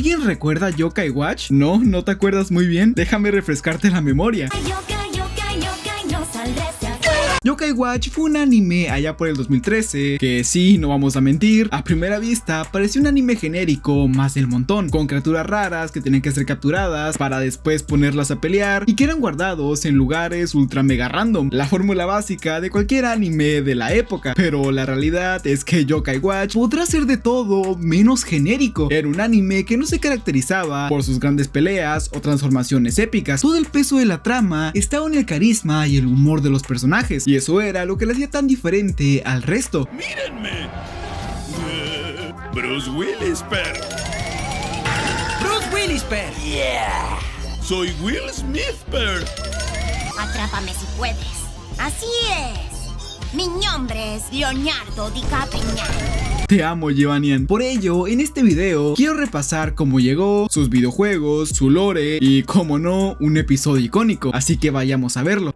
¿Alguien recuerda Yokai Watch? ¿No? ¿No te acuerdas muy bien? Déjame refrescarte la memoria. Yokai Watch fue un anime allá por el 2013 que sí, no vamos a mentir, a primera vista parecía un anime genérico más del montón, con criaturas raras que tenían que ser capturadas para después ponerlas a pelear y que eran guardados en lugares ultra mega random, la fórmula básica de cualquier anime de la época. Pero la realidad es que Yokai Watch podrá ser de todo menos genérico. Era un anime que no se caracterizaba por sus grandes peleas o transformaciones épicas. Todo el peso de la trama estaba en el carisma y el humor de los personajes, y eso era lo que le hacía tan diferente al resto. ¡Mírenme! Bruce Willis, per. ¡Bruce Willis, per! ¡Yeah! Soy Will Smith, per. Atrápame si puedes. Así es. Mi nombre es Leonardo DiCaprio. Te amo, Giovannian. Por ello, en este video quiero repasar cómo llegó, sus videojuegos, su lore y, como no, un episodio icónico. Así que vayamos a verlo.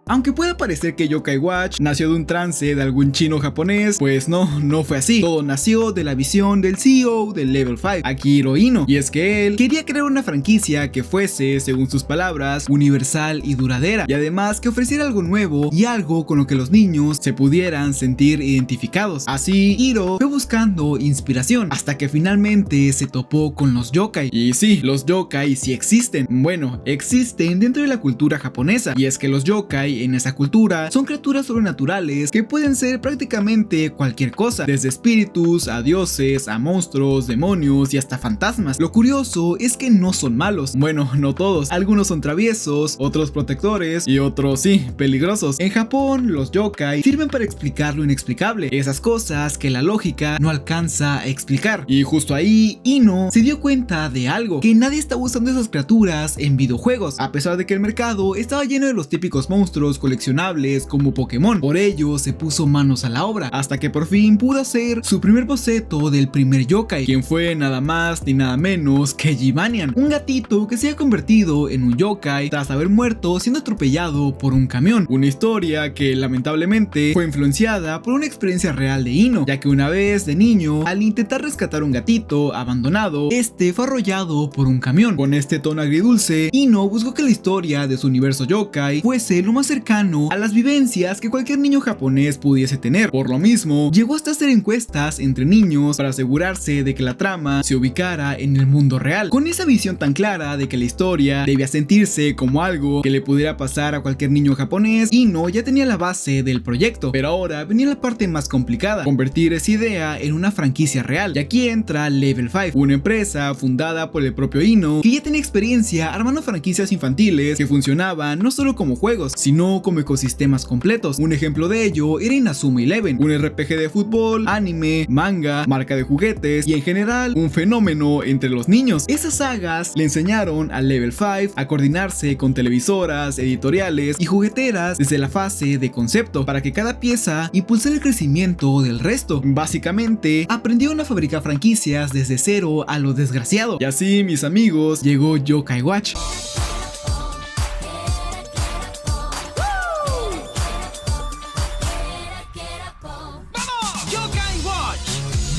Aunque pueda parecer que Yokai Watch nació de un trance de algún chino japonés, pues no fue así. Todo nació de la visión del CEO del Level 5, Akihiro Ino, y es que él quería crear una franquicia que fuese, según sus palabras, universal y duradera, y además que ofreciera algo nuevo y algo con lo que los niños se pudieran sentir identificados. Así, Hiro fue buscando inspiración, hasta que finalmente se topó con los yokai. Y sí, los yokai sí existen. Bueno, existen dentro de la cultura japonesa, y es que los yokai en esa cultura son criaturas sobrenaturales que pueden ser prácticamente cualquier cosa, desde espíritus a dioses, a monstruos, demonios y hasta fantasmas. Lo curioso es que no son malos. Bueno, no todos. Algunos son traviesos, otros protectores y otros sí, peligrosos. En Japón, los yokai sirven para explicar lo inexplicable, esas cosas que la lógica no alcanza a explicar. Y justo ahí, Ino se dio cuenta de algo, que nadie estaba usando esas criaturas en videojuegos, a pesar de que el mercado estaba lleno de los típicos monstruos coleccionables como Pokémon. Por ello se puso manos a la obra, hasta que por fin pudo hacer su primer boceto del primer yokai, quien fue nada más ni nada menos que Giovannian, un gatito que se ha convertido en un yokai tras haber muerto siendo atropellado por un camión. Una historia que lamentablemente fue influenciada por una experiencia real de Ino, ya que una vez de niño, al intentar rescatar un gatito abandonado, este fue arrollado por un camión. Con este tono agridulce, Ino buscó que la historia de su universo yokai fuese lo más cercano a las vivencias que cualquier niño japonés pudiese tener. Por lo mismo, llegó hasta hacer encuestas entre niños para asegurarse de que la trama se ubicara en el mundo real. Con esa visión tan clara de que la historia debía sentirse como algo que le pudiera pasar a cualquier niño japonés, Ino ya tenía la base del proyecto. Pero ahora venía la parte más complicada: convertir esa idea en una franquicia real. Y aquí entra Level 5, una empresa fundada por el propio Ino, que ya tenía experiencia armando franquicias infantiles que funcionaban no solo como juegos, sino como ecosistemas completos. Un ejemplo de ello era Inazuma Eleven, un RPG de fútbol, anime, manga, marca de juguetes y en general un fenómeno entre los niños. Esas sagas le enseñaron a Level 5 a coordinarse con televisoras, editoriales y jugueteras desde la fase de concepto, para que cada pieza impulsara el crecimiento del resto. Básicamente, aprendieron a fabricar franquicias desde cero a lo desgraciado. Y así, mis amigos, llegó Yokai Watch.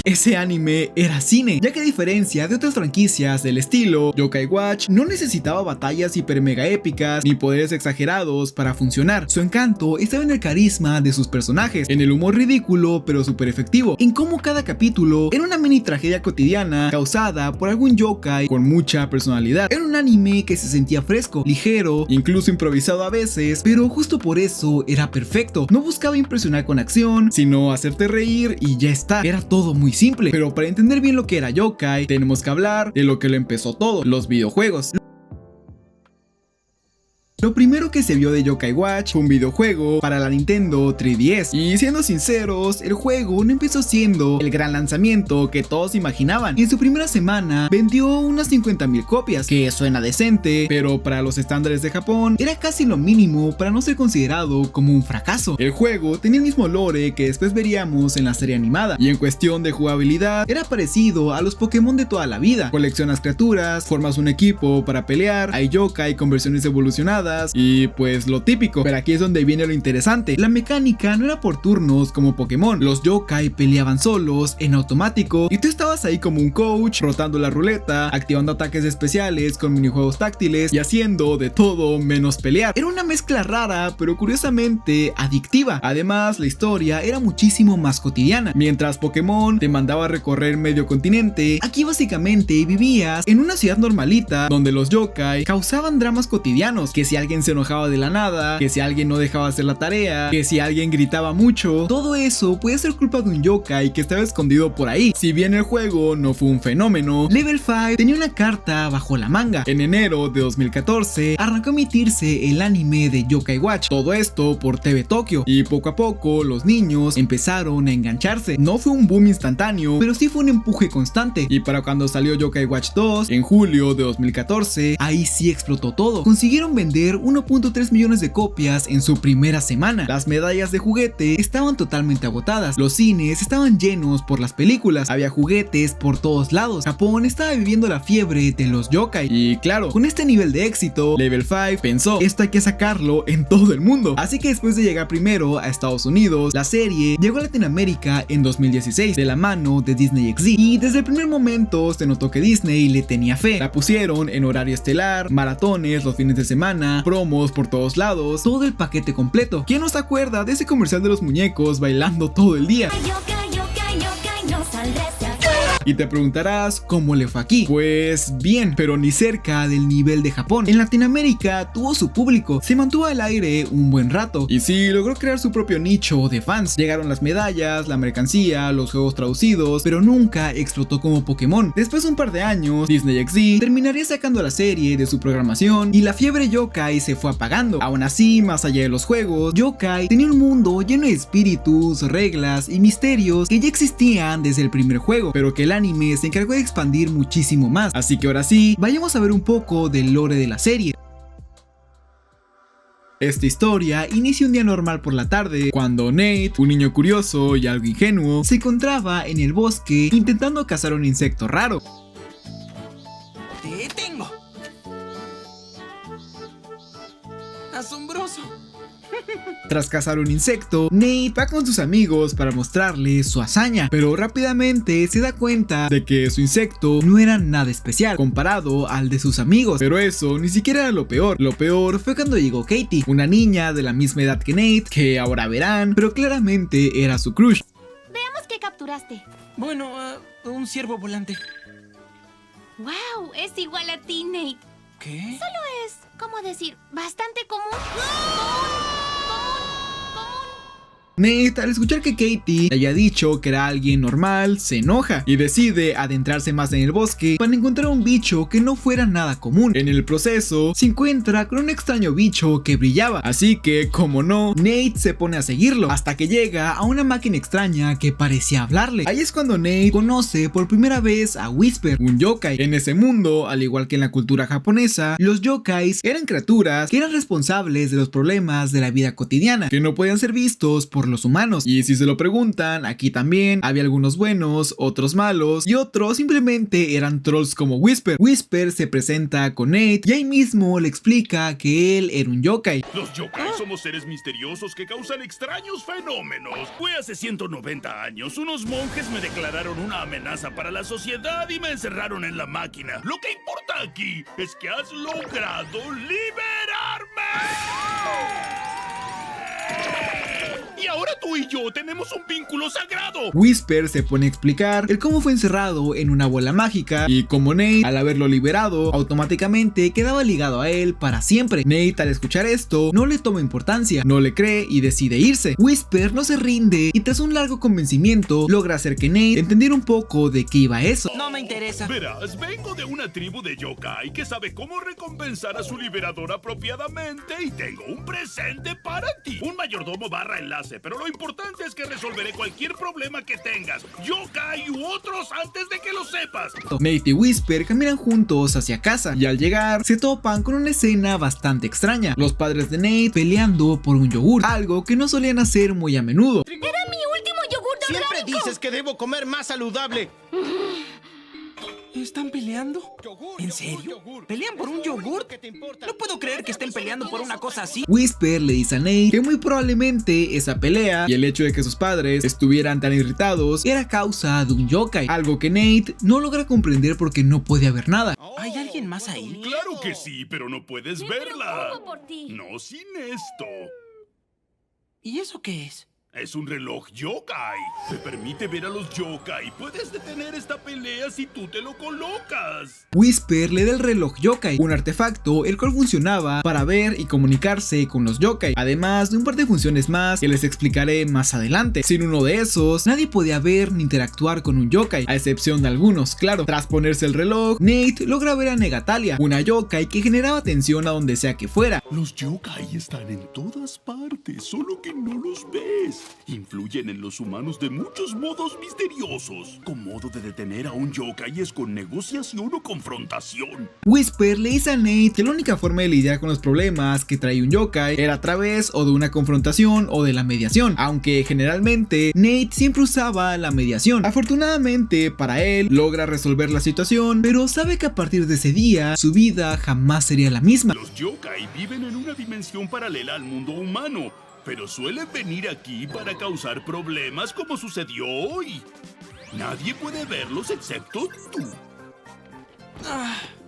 Ese anime era cine, ya que a diferencia de otras franquicias del estilo, Yokai Watch no necesitaba batallas hiper mega épicas ni poderes exagerados para funcionar. Su encanto estaba en el carisma de sus personajes, en el humor ridículo pero súper efectivo, en cómo cada capítulo era una mini tragedia cotidiana causada por algún yokai con mucha personalidad. Era un anime que se sentía fresco, ligero, incluso improvisado a veces, pero justo por eso era perfecto. No buscaba impresionar con acción, sino hacerte reír y ya está. Era todo muy simple, pero para entender bien lo que era yokai, tenemos que hablar de lo que lo empezó todo: los videojuegos. Lo primero que se vio de Yokai Watch fue un videojuego para la Nintendo 3DS, y siendo sinceros, el juego no empezó siendo el gran lanzamiento que todos imaginaban, y en su primera semana vendió unas 50,000 copias, que suena decente, pero para los estándares de Japón era casi lo mínimo para no ser considerado como un fracaso. El juego tenía el mismo lore que después veríamos en la serie animada, y en cuestión de jugabilidad era parecido a los Pokémon de toda la vida. Coleccionas criaturas, formas un equipo para pelear, hay yokai con versiones evolucionadas, espadas y pues lo típico. Pero aquí es donde viene lo interesante. La mecánica no era por turnos como Pokémon. Los yokai peleaban solos, en automático, y tú estabas ahí como un coach, rotando la ruleta, activando ataques especiales con minijuegos táctiles y haciendo de todo menos pelear. Era una mezcla rara, pero curiosamente adictiva. Además, la historia era muchísimo más cotidiana. Mientras Pokémon te mandaba a recorrer medio continente, aquí básicamente vivías en una ciudad normalita donde los yokai causaban dramas cotidianos, que si alguien se enojaba de la nada, que si alguien no dejaba hacer la tarea, que si alguien gritaba mucho, todo eso puede ser culpa de un yokai que estaba escondido por ahí. Si bien el juego no fue un fenómeno, Level 5 tenía una carta bajo la manga. En enero de 2014 arrancó a emitirse el anime de Yokai Watch, todo esto por TV Tokyo, y poco a poco los niños empezaron a engancharse. No fue un boom instantáneo, pero sí fue un empuje constante, y para cuando salió Yokai Watch 2 en julio de 2014, ahí sí explotó todo. Consiguieron vender 1.3 millones de copias en su primera semana. Las medallas de juguete estaban totalmente agotadas, los cines estaban llenos por las películas, había juguetes por todos lados. Japón estaba viviendo la fiebre de los yokai, y claro, con este nivel de éxito, Level 5 pensó, esto hay que sacarlo en todo el mundo. Así que después de llegar primero a Estados Unidos, la serie llegó a Latinoamérica en 2016 de la mano de Disney XD, y desde el primer momento se notó que Disney le tenía fe. La pusieron en horario estelar, maratones los fines de semana, promos por todos lados, todo el paquete completo. ¿Quién no se acuerda de ese comercial de los muñecos bailando todo el día? Y te preguntarás cómo le fue aquí. Pues bien, pero ni cerca del nivel de Japón. En Latinoamérica tuvo su público, se mantuvo al aire un buen rato, y sí logró crear su propio nicho de fans. Llegaron las medallas, la mercancía, los juegos traducidos, pero nunca explotó como Pokémon. Después de un par de años, Disney XD terminaría sacando la serie de su programación y la fiebre yokai se fue apagando. Aún así, más allá de los juegos, yokai tenía un mundo lleno de espíritus, reglas y misterios que ya existían desde el primer juego, pero que el anime se encargó de expandir muchísimo más. Así que ahora sí, vayamos a ver un poco del lore de la serie. Esta historia inicia un día normal por la tarde, cuando Nate, un niño curioso y algo ingenuo, se encontraba en el bosque intentando cazar un insecto raro. ¡Te tengo! ¡Asombroso! Tras cazar un insecto, Nate va con sus amigos para mostrarles su hazaña, pero rápidamente se da cuenta de que su insecto no era nada especial comparado al de sus amigos. Pero eso ni siquiera era lo peor. Lo peor fue cuando llegó Katie, una niña de la misma edad que Nate, que ahora verán, pero claramente era su crush. Veamos qué capturaste. Bueno, un ciervo volante. ¡Wow! Es igual a ti, Nate. ¿Qué? Solo es, ¿cómo decir? Bastante común. Nate, al escuchar que Katie le haya dicho que era alguien normal, se enoja y decide adentrarse más en el bosque para encontrar un bicho que no fuera nada común. En el proceso, se encuentra con un extraño bicho que brillaba, así que, como no, Nate se pone a seguirlo, hasta que llega a una máquina extraña que parecía hablarle. Ahí es cuando Nate conoce por primera vez a Whisper, un yokai. En ese mundo, al igual que en la cultura japonesa, los yokais eran criaturas que eran responsables de los problemas de la vida cotidiana, que no podían ser vistos por los humanos. Y si se lo preguntan, aquí también había algunos buenos, otros malos, y otros simplemente eran trolls como Whisper. Whisper se presenta con Nate y ahí mismo le explica que él era un yokai. Los yokai somos seres misteriosos que causan extraños fenómenos. Fue hace 190 años. Unos monjes me declararon una amenaza para la sociedad y me encerraron en la máquina. Lo que importa aquí es que has logrado liberarme. Y ahora tú y yo tenemos un vínculo sagrado. Whisper se pone a explicar el cómo fue encerrado en una bola mágica y cómo Nate, al haberlo liberado, automáticamente quedaba ligado a él para siempre. Nate, al escuchar esto, no le toma importancia, no le cree y decide irse. Whisper no se rinde y tras un largo convencimiento logra hacer que Nate entendiera un poco de qué iba eso. No me interesa. Verás, vengo de una tribu de yokai que sabe cómo recompensar a su liberador apropiadamente y tengo un presente para ti. Un mayordomo barra enlace, pero lo importante es que resolveré cualquier problema que tengas, yokai u otros, antes de que lo sepas. Nate y Whisper caminan juntos hacia casa y al llegar se topan con una escena bastante extraña. Los padres de Nate peleando por un yogur, algo que no solían hacer muy a menudo. ¡Era mi último yogur orgánico! Siempre dices que debo comer más saludable. ¿Están peleando? ¿En serio? ¿Pelean por un yogurt? No puedo creer que estén peleando por una cosa así. Whisper le dice a Nate que muy probablemente esa pelea y el hecho de que sus padres estuvieran tan irritados era causa de un yokai, algo que Nate no logra comprender porque no puede haber nada. ¿Hay alguien más ahí? Claro que sí, pero no puedes verla. preocupo por ti. No sin esto. ¿Y eso qué es? Es un reloj yokai. Te permite ver a los yokai. Puedes detener esta pelea si tú te lo colocas. Whisper le da el reloj yokai, un artefacto el cual funcionaba para ver y comunicarse con los yokai, además de un par de funciones más que les explicaré más adelante. Sin uno de esos, nadie podía ver ni interactuar con un yokai, a excepción de algunos, claro. Tras ponerse el reloj, Nate logra ver a Negatalia, una yokai que generaba tensión a donde sea que fuera. Los yokai están en todas partes, solo que no los ves. Influyen en los humanos de muchos modos misteriosos. Un modo de detener a un yokai es con negociación o confrontación. Whisper le dice a Nate que la única forma de lidiar con los problemas que trae un yokai era a través o de una confrontación o de la mediación, aunque generalmente Nate siempre usaba la mediación. Afortunadamente para él logra resolver la situación, pero sabe que a partir de ese día su vida jamás sería la misma. Los yokai viven en una dimensión paralela al mundo humano, pero suelen venir aquí para causar problemas como sucedió hoy. Nadie puede verlos excepto tú.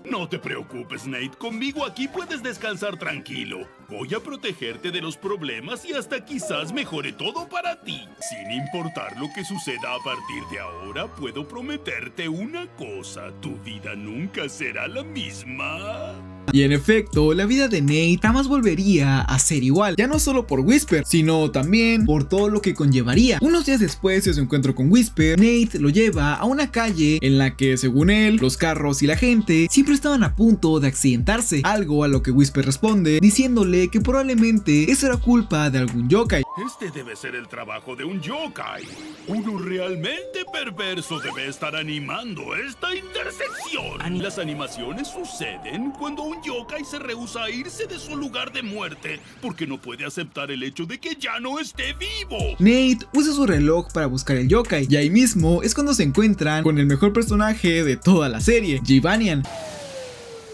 No te preocupes, Nate. Conmigo aquí puedes descansar tranquilo. Voy a protegerte de los problemas y hasta quizás mejore todo para ti. Sin importar lo que suceda a partir de ahora, puedo prometerte una cosa. Tu vida nunca será la misma. Y en efecto, la vida de Nate jamás volvería a ser igual, ya no solo por Whisper, sino también por todo lo que conllevaría. Unos días después de su encuentro con Whisper, Nate lo lleva a una calle en la que, según él, los carros y la gente siempre estaban a punto de accidentarse, algo a lo que Whisper responde diciéndole que probablemente eso era culpa de algún yokai. Este debe ser el trabajo de un yokai. Uno realmente perverso debe estar animando esta intersección. Las animaciones suceden cuando un yokai se rehúsa a irse de su lugar de muerte porque no puede aceptar el hecho de que ya no esté vivo. Nate usa su reloj para buscar el yokai, y ahí mismo es cuando se encuentran con el mejor personaje de toda la serie, Givanian.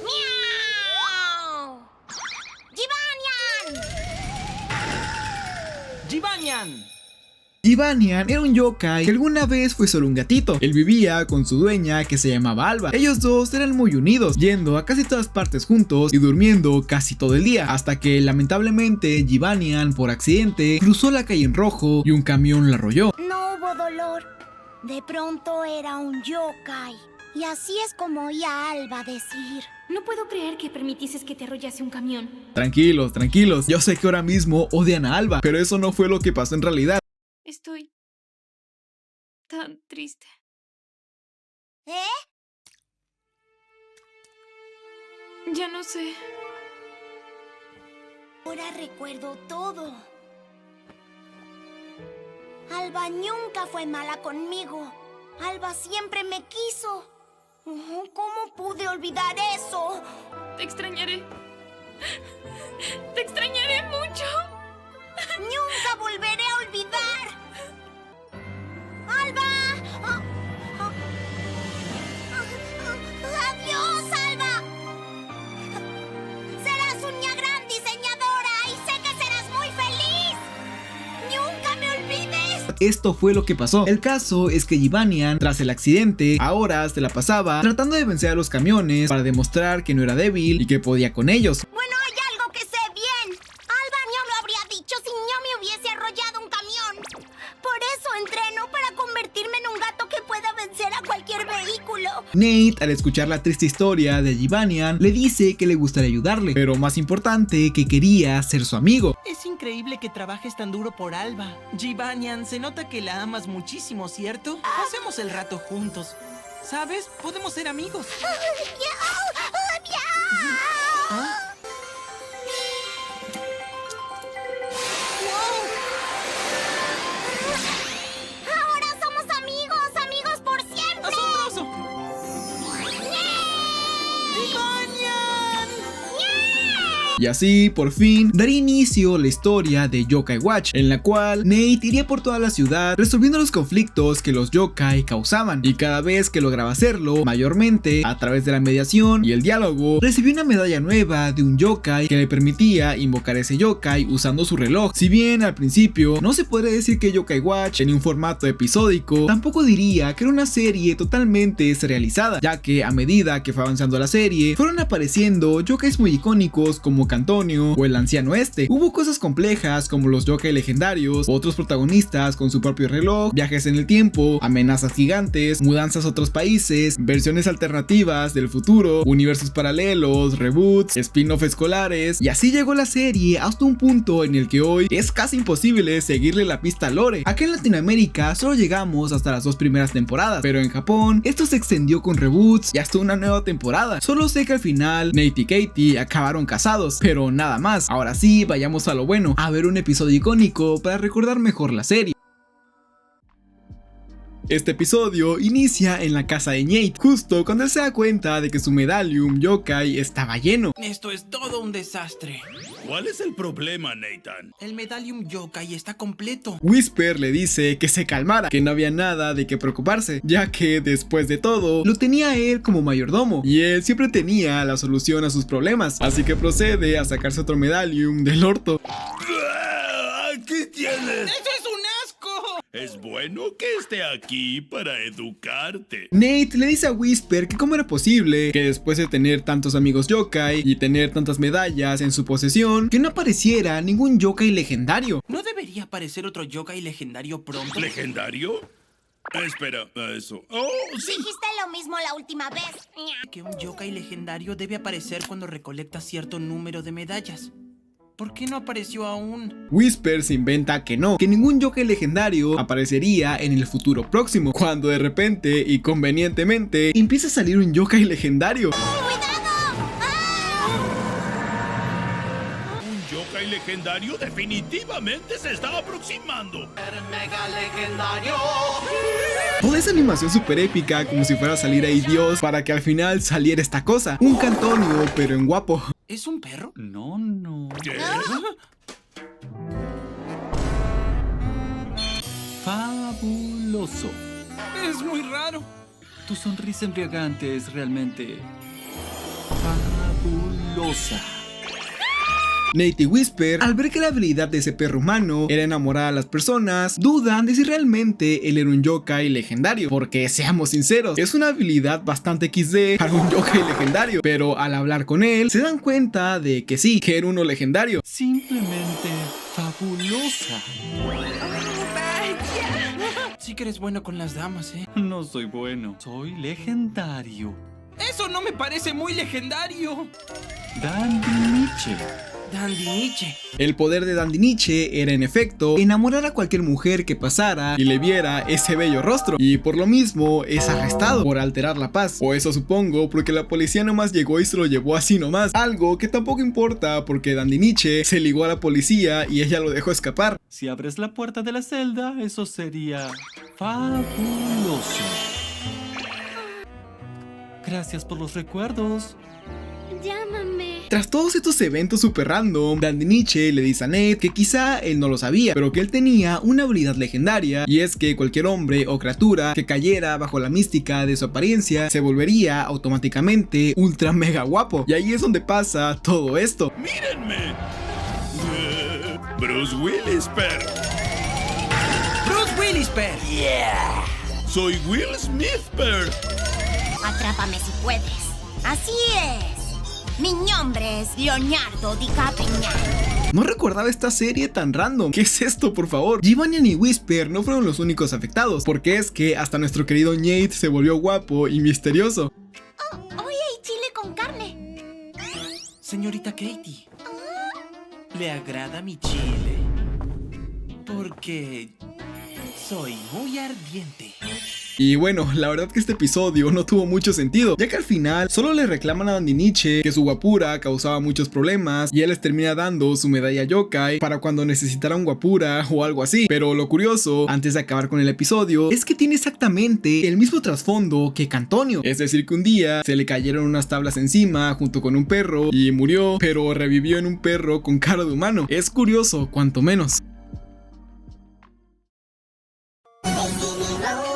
¡Miau! ¡Givanian! ¡Givanian! Givanian era un yokai que alguna vez fue solo un gatito. Él vivía con su dueña que se llamaba Alba. Ellos dos eran muy unidos, yendo a casi todas partes juntos y durmiendo casi todo el día, hasta que lamentablemente Givanian por accidente cruzó la calle en rojo y un camión la arrolló. No hubo dolor. De pronto era un yokai. Y así es como oía a Alba decir: No puedo creer que permitieses que te arrollase un camión. Tranquilos, tranquilos, yo sé que ahora mismo odian a Alba, pero eso no fue lo que pasó en realidad. Estoy tan triste. ¿Eh? Ya no sé. Ahora recuerdo todo. Alba nunca fue mala conmigo. Alba siempre me quiso. ¿Cómo pude olvidar eso? Te extrañaré. Te extrañaré mucho. Nunca volveré a olvidar. ¡Alba! ¡Adiós, Alba! Serás una gran diseñadora y sé que serás muy feliz. ¡Nunca me olvides! Esto fue lo que pasó. El caso es que Givanian, tras el accidente, ahora se la pasaba tratando de vencer a los camiones para demostrar que no era débil y que podía con ellos. Bueno, hay algo que sé bien. Alba no lo habría dicho si no me hubiese arrollado un camión. Por eso entreno para convertirme en un gato que pueda vencer a cualquier vehículo. Nate, al escuchar la triste historia de Givanian, le dice que le gustaría ayudarle, pero más importante, que quería ser su amigo. Es increíble que trabajes tan duro por Alba. Givanian, se nota que la amas muchísimo, ¿cierto? Pasemos el rato juntos. ¿Sabes? Podemos ser amigos. ¿Ah? Ahora somos amigos, amigos por siempre. ¡Asombroso! ¡Givanian! ¡Yeah! Y así, por fin, daría inicio la historia de Yokai Watch, en la cual Nate iría por toda la ciudad resolviendo los conflictos que los yokai causaban, y cada vez que lograba hacerlo, mayormente a través de la mediación y el diálogo, recibió una medalla nueva de un yokai que le permitía invocar ese yokai usando su reloj. Si bien al principio no se podría decir que Yokai Watch tenía un formato episódico, tampoco diría que era una serie totalmente serializada, ya que a medida que fue avanzando la serie, fueron apareciendo yokais muy icónicos como Cantonio o el anciano este. Hubo cosas complejas como los yokai legendarios, otros protagonistas con su propio reloj, viajes en el tiempo, amenazas gigantes, mudanzas a otros países, versiones alternativas del futuro, universos paralelos, reboots, spin-off escolares, y así llegó la serie hasta un punto en el que hoy es casi imposible seguirle la pista a Lore. Acá en Latinoamérica solo llegamos hasta las 2 primeras temporadas, pero en Japón esto se extendió con reboots y hasta una nueva temporada. Solo sé que al final Nate y Katie acabaron casados, pero nada más. Ahora sí, vayamos a lo bueno, a ver un episodio icónico para recordar mejor la serie. Este episodio inicia en la casa de Nate, justo cuando él se da cuenta de que su Medallium Yokai estaba lleno. Esto es todo un desastre. ¿Cuál es el problema, Nathan? El Medallium Yokai está completo. Whisper le dice que se calmara, que no había nada de qué preocuparse, ya que después de todo, lo tenía él como mayordomo, y él siempre tenía la solución a sus problemas, así que procede a sacarse otro Medallium del orto. ¡Aquí tienes! ¡Eso es un asco! Es bueno que esté aquí para educarte. Nate le dice a Whisper que cómo era posible que después de tener tantos amigos yokai y tener tantas medallas en su posesión, que no apareciera ningún yokai legendario. ¿No debería aparecer otro yokai legendario pronto? ¿Legendario? Espera, eso. ¡Oh, sí! Dijiste lo mismo la última vez. Que un yokai legendario debe aparecer cuando recolecta cierto número de medallas. ¿Por qué no apareció aún? Whisper se inventa que no, que ningún yokai legendario aparecería en el futuro próximo, cuando de repente y convenientemente empieza a salir un yokai legendario. Un yokai legendario definitivamente se está aproximando. ¡Mega legendario! Toda esa animación super épica, como si fuera a salir ahí Dios, para que al final saliera esta cosa, un Cantonio pero en guapo. ¿Es un perro? No. ¿Qué? Fabuloso. Es muy raro. Tu sonrisa embriagante es realmente fabulosa. Nate y Whisper, al ver que la habilidad de ese perro humano era enamorar a las personas, dudan de si realmente él era un yokai legendario, porque seamos sinceros, es una habilidad bastante XD para un yokai legendario, pero al hablar con él, se dan cuenta de que sí, que era uno legendario. Simplemente fabulosa. Sí que eres bueno con las damas, ¿eh? No soy bueno, soy legendario. ¡Eso no me parece muy legendario! Dandy Nietzsche. Dandy Nietzsche. El poder de Dandy Nietzsche era en efecto enamorar a cualquier mujer que pasara y le viera ese bello rostro, y por lo mismo es arrestado por alterar la paz, o eso supongo, porque la policía nomás llegó y se lo llevó así nomás, algo que tampoco importa porque Dandy Nietzsche se ligó a la policía y ella lo dejó escapar. Si abres la puerta de la celda, eso sería fabuloso. Gracias por los recuerdos. Llámame. Tras todos estos eventos super random, Dandy Nietzsche le dice a Nate que quizá él no lo sabía, pero que él tenía una habilidad legendaria, y es que cualquier hombre o criatura que cayera bajo la mística de su apariencia se volvería automáticamente ultra mega guapo, y ahí es donde pasa todo esto. ¡Mírenme! Bruce Willis, Per. ¡Bruce Willis, Per! Soy Will Smith, Per. Atrápame si puedes. Así es. Mi nombre es Leonardo DiCaprio. No recordaba esta serie tan random. ¿Qué es esto, por favor? Giovanni y Whisper no fueron los únicos afectados, porque es que hasta nuestro querido Nate se volvió guapo y misterioso. Hoy hay chile con carne. Señorita Katie, ¿le agrada mi chile? Porque soy muy ardiente. Y bueno, la verdad que este episodio no tuvo mucho sentido, ya que al final solo le reclaman a Dandiniche que su guapura causaba muchos problemas y él les termina dando su medalla yokai para cuando necesitaran guapura o algo así. Pero lo curioso, antes de acabar con el episodio, es que tiene exactamente el mismo trasfondo que Cantonio. Es decir, que un día se le cayeron unas tablas encima junto con un perro y murió, pero revivió en un perro con cara de humano. Es curioso, cuanto menos. Baby,